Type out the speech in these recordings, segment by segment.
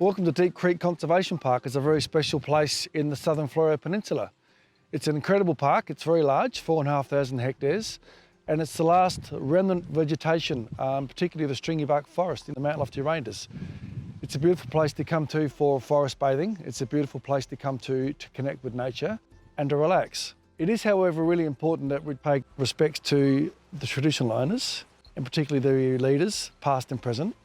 Welcome to Deep Creek Conservation Park. It's a very special place in the Southern Florida Peninsula. It's an incredible park. It's very large, 4,500 hectares, and it's the last remnant vegetation, particularly the stringy bark forest in the Mount Lofty Ranges. It's a beautiful place to come to for forest bathing. It's a beautiful place to come to connect with nature and to relax. It is, however, really important that we pay respects to the traditional owners, and particularly the leaders, past and present,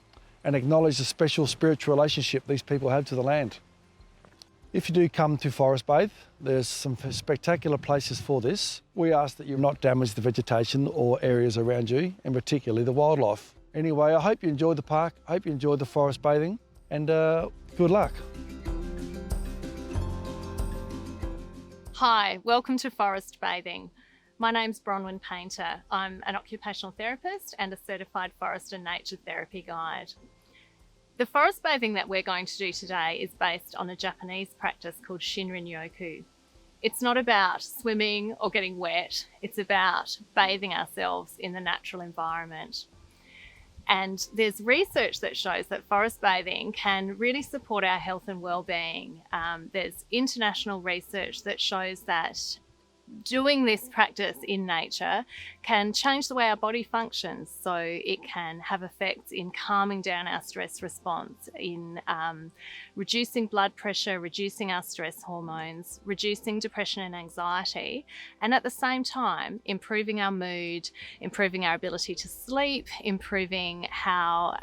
and acknowledge the special spiritual relationship these people have to the land. If you do come to forest bathe, there's some spectacular places for this. We ask that you not damage the vegetation or areas around you, and particularly the wildlife. Anyway, I hope you enjoyed the park, I hope you enjoyed the forest bathing, and good luck. Hi, welcome to Forest Bathing. My name's Bronwyn Painter. I'm an occupational therapist and a certified forest and nature therapy guide. The forest bathing that we're going to do today is based on a Japanese practice called Shinrin-yoku. It's not about swimming or getting wet, it's about bathing ourselves in the natural environment. And there's research that shows that forest bathing can really support our health and well-being. There's international research that shows that doing this practice in nature can change the way our body functions. So it can have effects in calming down our stress response, in reducing blood pressure, reducing our stress hormones, reducing depression and anxiety, and at the same time improving our mood, improving our ability to sleep, improving how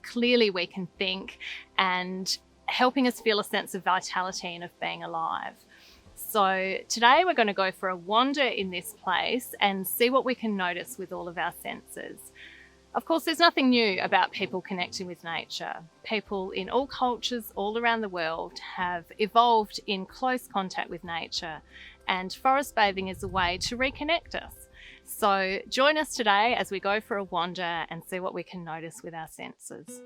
clearly we can think, and helping us feel a sense of vitality and of being alive. So today we're going to go for a wander in this place and see what we can notice with all of our senses. Of course, there's nothing new about people connecting with nature. People in all cultures all around the world have evolved in close contact with nature, and forest bathing is a way to reconnect us. So join us today as we go for a wander and see what we can notice with our senses.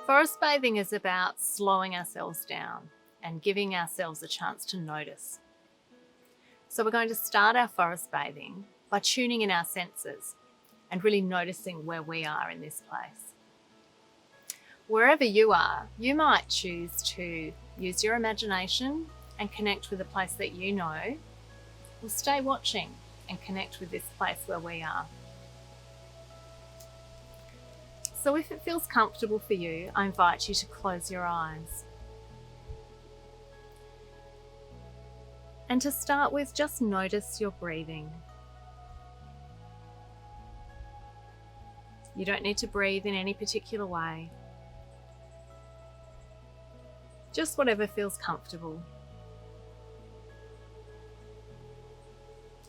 Forest bathing is about slowing ourselves down and giving ourselves a chance to notice. So we're going to start our forest bathing by tuning in our senses and really noticing where we are in this place. Wherever you are, you might choose to use your imagination and connect with a place that you know, or stay watching and connect with this place where we are. So if it feels comfortable for you, I invite you to close your eyes. And to start with, just notice your breathing. You don't need to breathe in any particular way. Just whatever feels comfortable.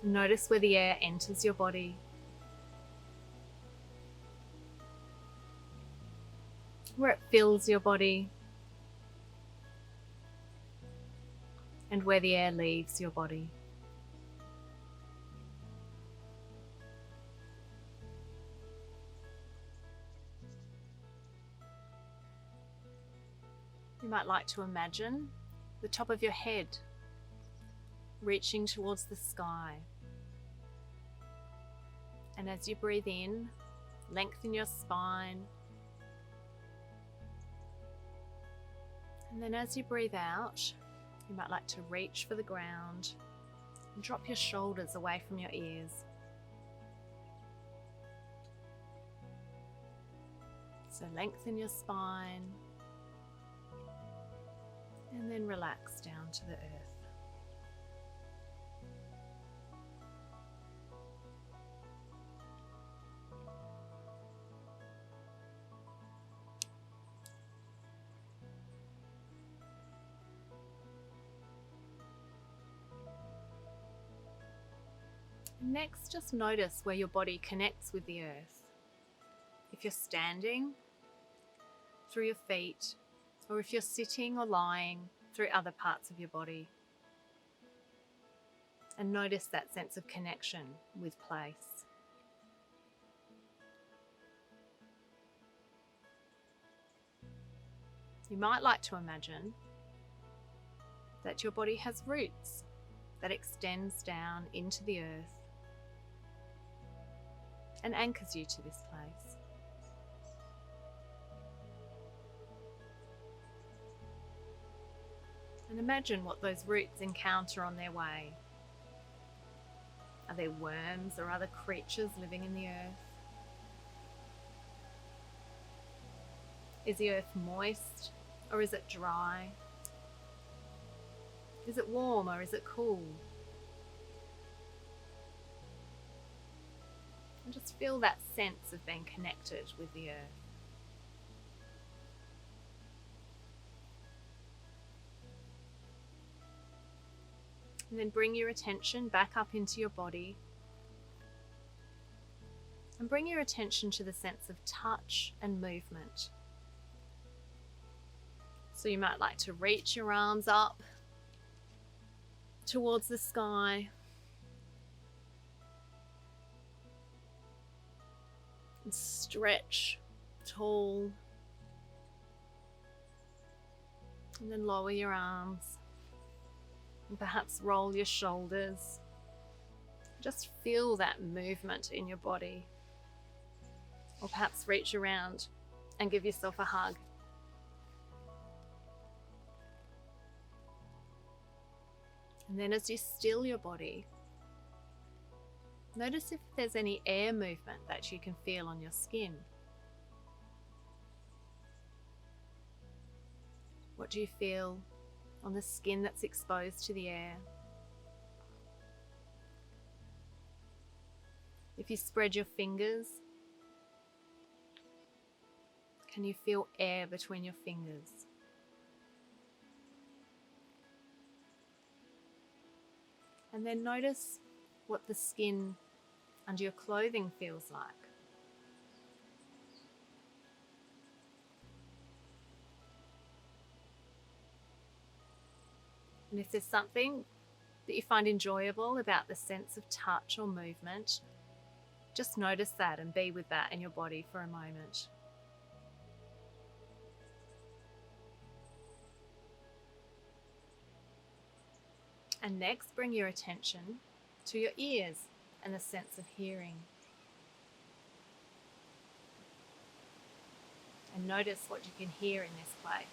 Notice where the air enters your body, where it fills your body, and where the air leaves your body. You might like to imagine the top of your head reaching towards the sky. And as you breathe in, lengthen your spine. And then as you breathe out, you might like to reach for the ground and drop your shoulders away from your ears. So lengthen your spine and then relax down to the earth. Next, just notice where your body connects with the earth. If you're standing, through your feet, or if you're sitting or lying, through other parts of your body. And notice that sense of connection with place. You might like to imagine that your body has roots that extends down into the earth and anchors you to this place. And imagine what those roots encounter on their way. Are there worms or other creatures living in the earth? Is the earth moist or is it dry? Is it warm or is it cool? And just feel that sense of being connected with the earth. And then bring your attention back up into your body. And bring your attention to the sense of touch and movement. So you might like to reach your arms up towards the sky. And stretch tall. And then lower your arms. And perhaps roll your shoulders. Just feel that movement in your body. Or perhaps reach around and give yourself a hug. And then as you still your body, notice if there's any air movement that you can feel on your skin. What do you feel on the skin that's exposed to the air? If you spread your fingers, can you feel air between your fingers? And then notice what the skin under your clothing feels like. And if there's something that you find enjoyable about the sense of touch or movement, just notice that and be with that in your body for a moment. And next, bring your attention to your ears and the sense of hearing. And notice what you can hear in this place.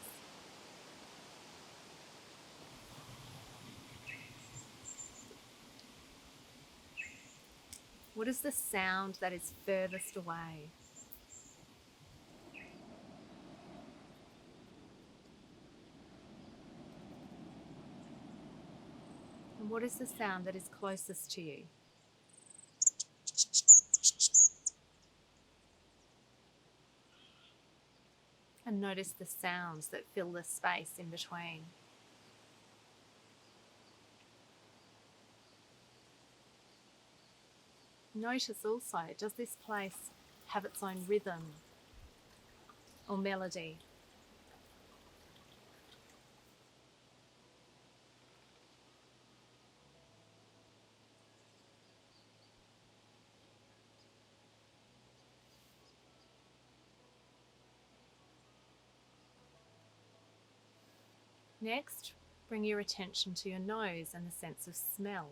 What is the sound that is furthest away? And what is the sound that is closest to you? And notice the sounds that fill the space in between. Notice also, does this place have its own rhythm or melody? Next, bring your attention to your nose and the sense of smell.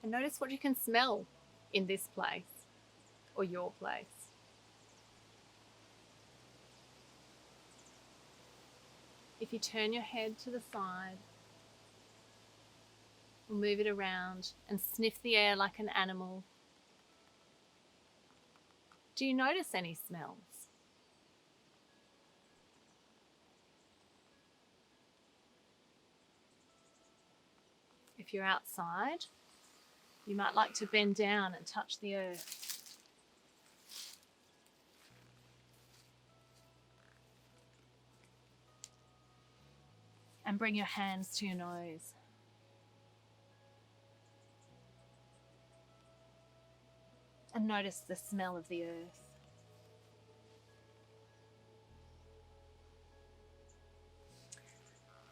And notice what you can smell in this place or your place. If you turn your head to the side, or move it around and sniff the air like an animal, do you notice any smells? If you're outside, you might like to bend down and touch the earth. And bring your hands to your nose. And notice the smell of the earth.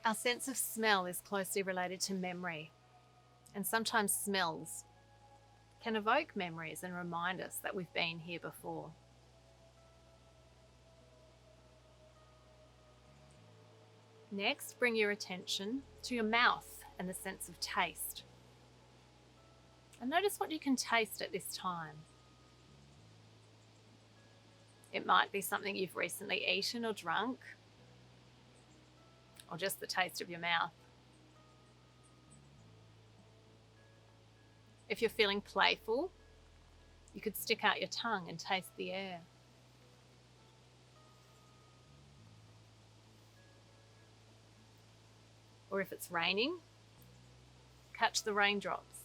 Our sense of smell is closely related to memory, and sometimes smells can evoke memories and remind us that we've been here before. Next, bring your attention to your mouth and the sense of taste. And notice what you can taste at this time. It might be something you've recently eaten or drunk, or just the taste of your mouth. If you're feeling playful, you could stick out your tongue and taste the air. Or if it's raining, catch the raindrops.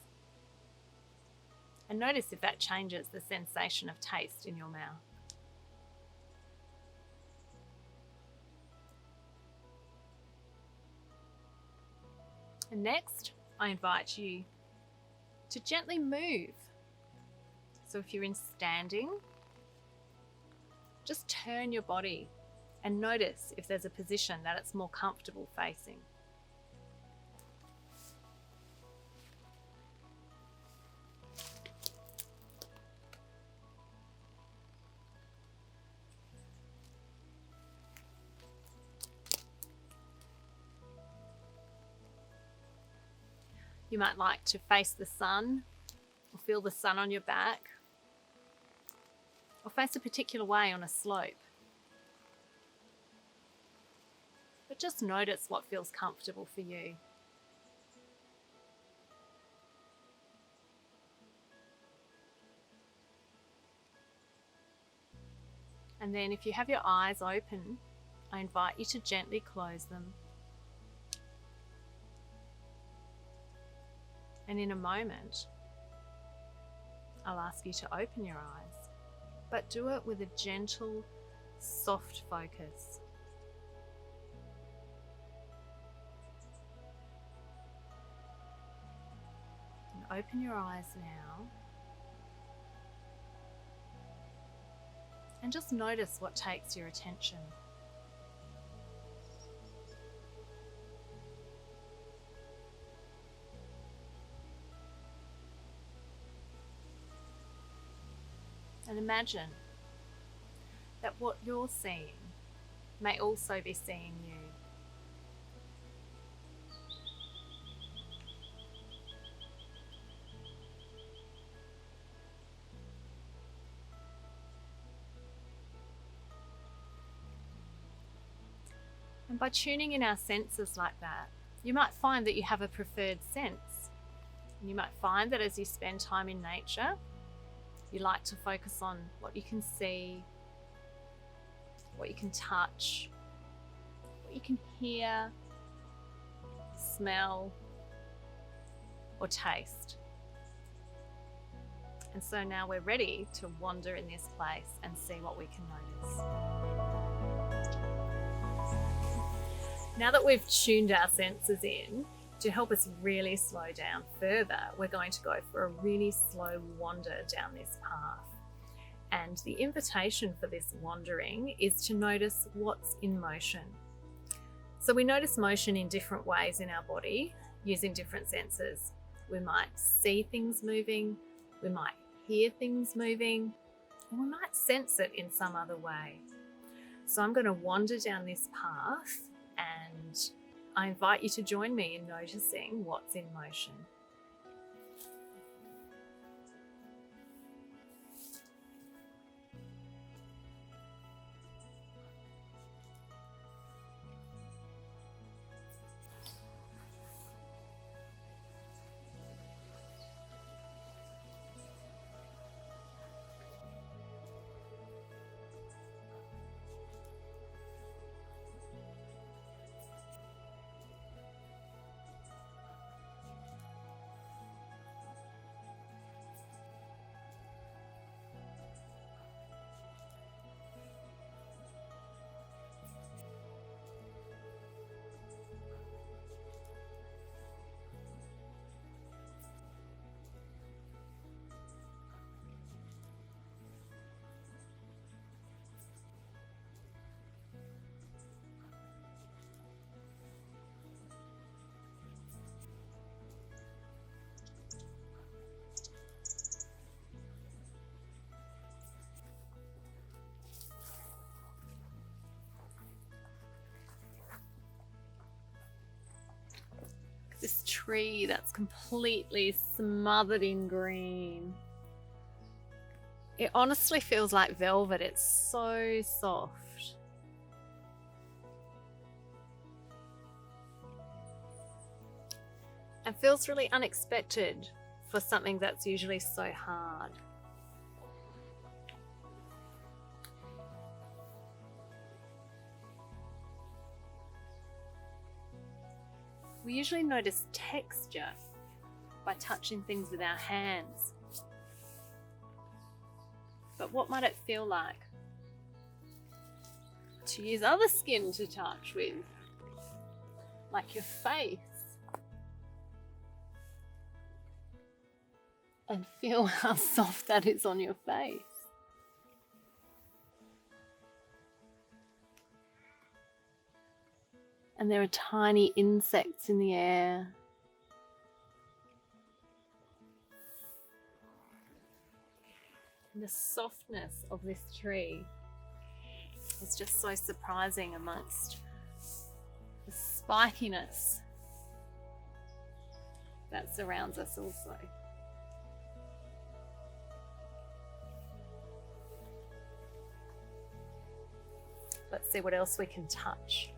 And notice if that changes the sensation of taste in your mouth. And next, I invite you to gently move. So if you're in standing, just turn your body and notice if there's a position that it's more comfortable facing. You might like to face the sun, or feel the sun on your back, or face a particular way on a slope. But just notice what feels comfortable for you. And then if you have your eyes open, I invite you to gently close them. And in a moment, I'll ask you to open your eyes, but do it with a gentle, soft focus. And open your eyes now. And just notice what takes your attention. And imagine that what you're seeing may also be seeing you. And by tuning in our senses like that, you might find that you have a preferred sense. And you might find that as you spend time in nature, you like to focus on what you can see, what you can touch, what you can hear, smell, or taste. And so now we're ready to wander in this place and see what we can notice. Now that we've tuned our senses in, to help us really slow down further, we're going to go for a really slow wander down this path. And the invitation for this wandering is to notice what's in motion. So we notice motion in different ways in our body using different senses. We might see things moving, we might hear things moving, or we might sense it in some other way. So I'm going to wander down this path, and I invite you to join me in noticing what's in motion. This tree that's completely smothered in green. It honestly feels like velvet. It's so soft. and feels really unexpected for something that's usually so hard. We usually notice texture by touching things with our hands. But what might it feel like to use other skin to touch with, like your face, and feel how soft that is on your face? And there are tiny insects in the air. And the softness of this tree is just so surprising amongst the spikiness that surrounds us also. Let's see what else we can touch.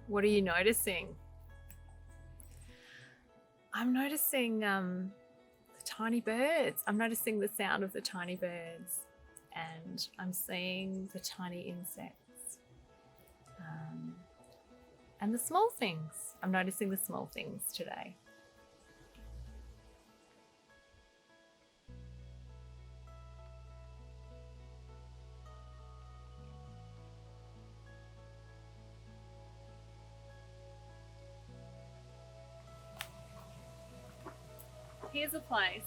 What are you noticing? I'm noticing the tiny birds. I'm noticing the sound of the tiny birds, and I'm seeing the tiny insects and the small things. I'm noticing the small things today. Here's a place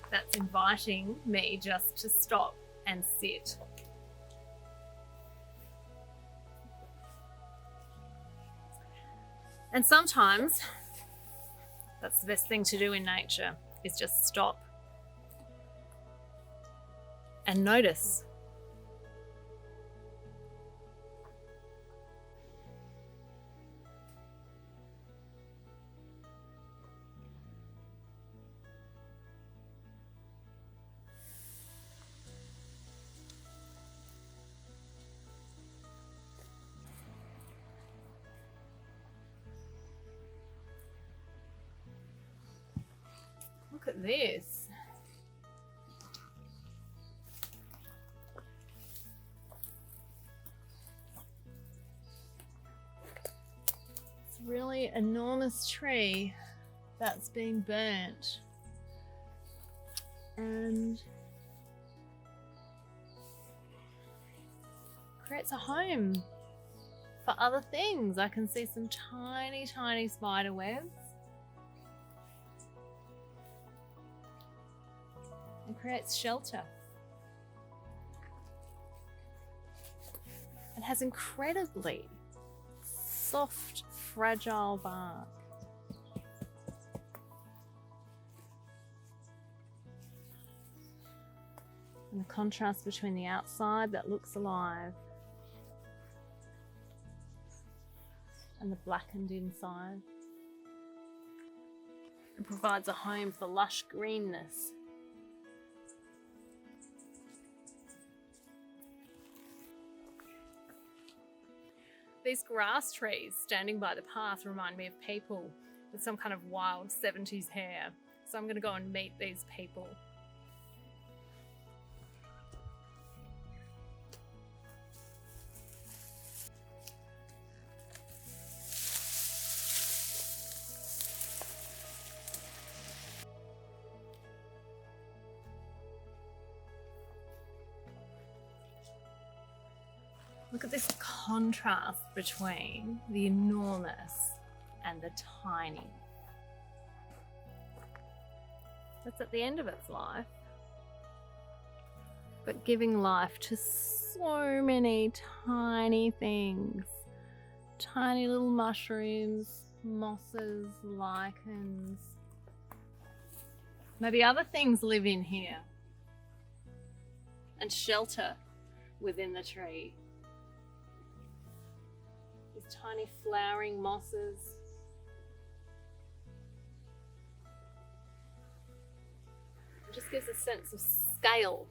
that's inviting me just to stop and sit. And sometimes that's the best thing to do in nature, is just stop and notice. Look at this. It's a really enormous tree that's been burnt, and creates a home for other things. I can see some tiny, tiny spider webs. And creates shelter. It has incredibly soft, fragile bark. And the contrast between the outside that looks alive and and the blackened inside. It provides a home for lush greenness. These grass trees standing by the path remind me of people with some kind of wild 70s hair. So I'm going to go and meet these people. Look at this contrast between the enormous and the tiny. That's at the end of its life, but giving life to so many tiny things. Tiny little mushrooms, mosses, lichens. Maybe other things live in here and shelter within the tree. These tiny flowering mosses. It just gives a sense of scale.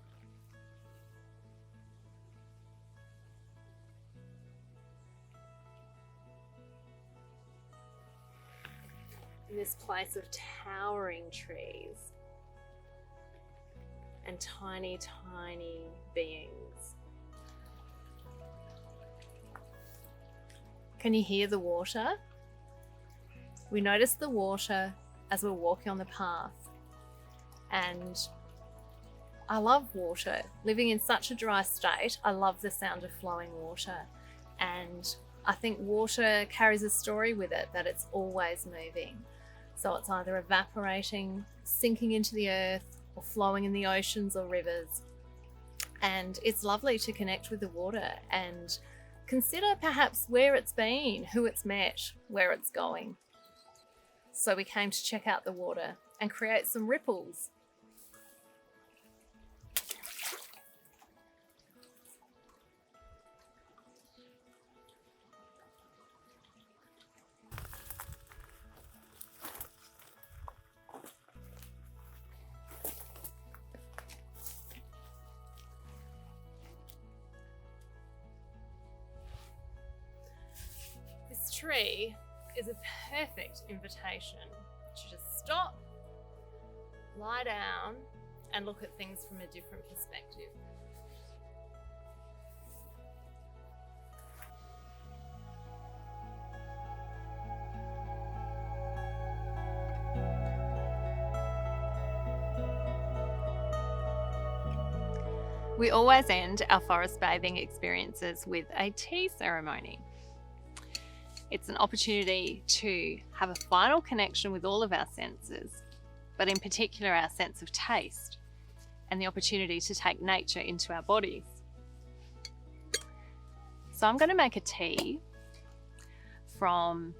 In this place of towering trees and tiny, tiny beings. Can you hear the water? We notice the water as we're walking on the path. And I love water. Living in such a dry state, I love the sound of flowing water. And I think water carries a story with it, that it's always moving. So it's either evaporating, sinking into the earth, or flowing in the oceans or rivers. And it's lovely to connect with the water and consider perhaps where it's been, who it's met, where it's going. So we came to check out the water and create some ripples. This tree is a perfect invitation to just stop, lie down, and look at things from a different perspective. We always end our forest bathing experiences with a tea ceremony. It's an opportunity to have a final connection with all of our senses, but in particular our sense of taste, and the opportunity to take nature into our bodies. So I'm going to make a tea from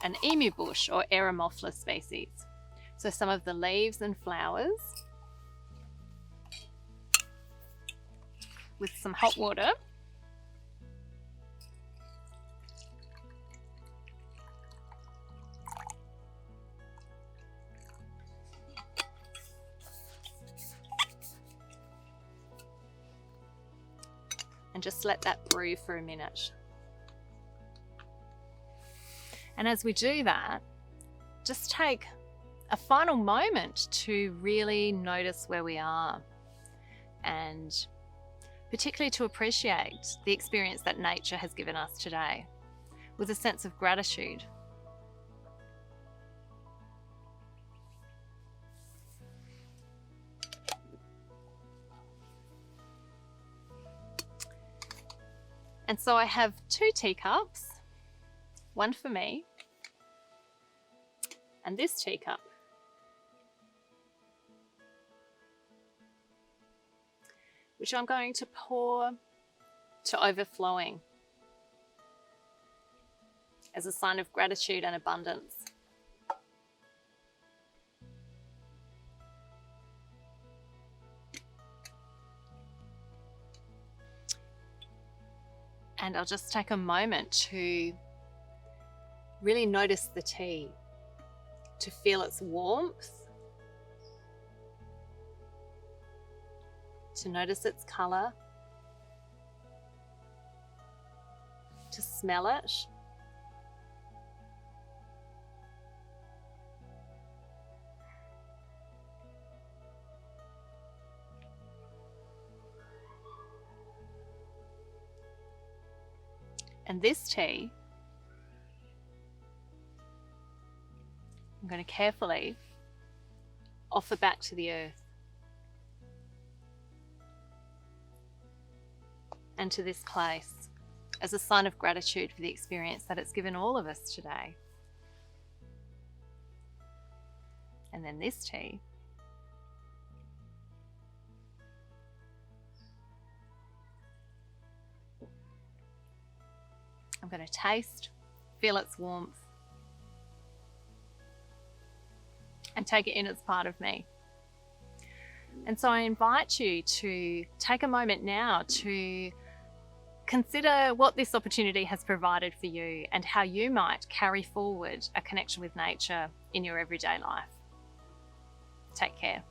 an emu bush or Eremophila species. So some of the leaves and flowers with some hot water. And just let that brew for a minute. And as we do that, just take a final moment to really notice where we are, and particularly to appreciate the experience that nature has given us today with a sense of gratitude. And so I have 2 teacups, one for me, and this teacup. Which I'm going to pour to overflowing as a sign of gratitude and abundance. And I'll just take a moment to really notice the tea, to feel its warmth, to notice its colour, to smell it, and this tea, I'm going to carefully offer back to the earth and to this place as a sign of gratitude for the experience that it's given all of us today. And then this tea, I'm going to taste, feel its warmth, and take it in as part of me. And so I invite you to take a moment now to consider what this opportunity has provided for you and how you might carry forward a connection with nature in your everyday life. Take care.